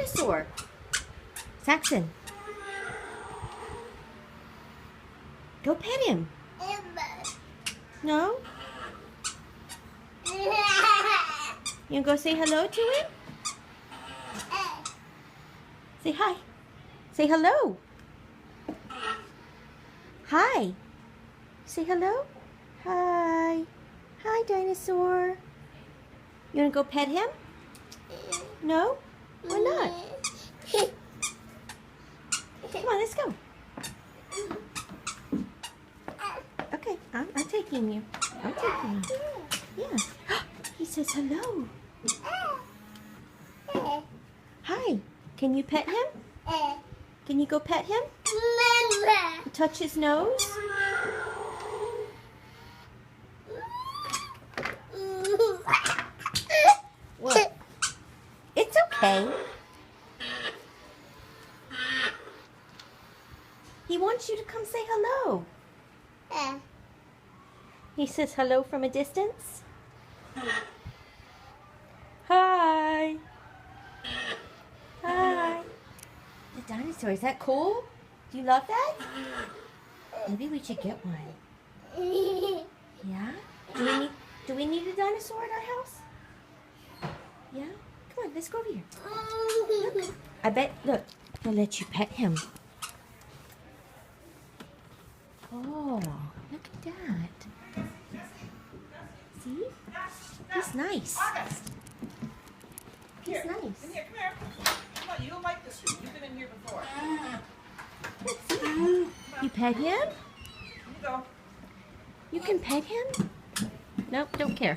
dinosaur. Saxon. Go pet him. No? You gonna go say hello to him? Say hi. Say hello. Hi. Say hello. Hi. Hi, dinosaur. You wanna go pet him? No? Why not? Come on, let's go. Okay, I'm taking you. I'm taking you. Yeah. He says hello. Hi. Can you pet him? Can you go pet him? Touch his nose? What? It's okay. He wants you to come say hello. He says hello from a distance. Hi. Hi. The dinosaur, is that cool? Do you love that? Maybe we should get one. Yeah? Do we need a dinosaur at our house? Yeah? Come on, let's go over here. Look. I bet, look, they'll let you pet him. Oh, look at that. See? He's nice. He's nice. In here, come here. Come on, you'll like this room. You've been in here before. Let's see. You pet him? Here you go. You can pet him? Nope, don't care.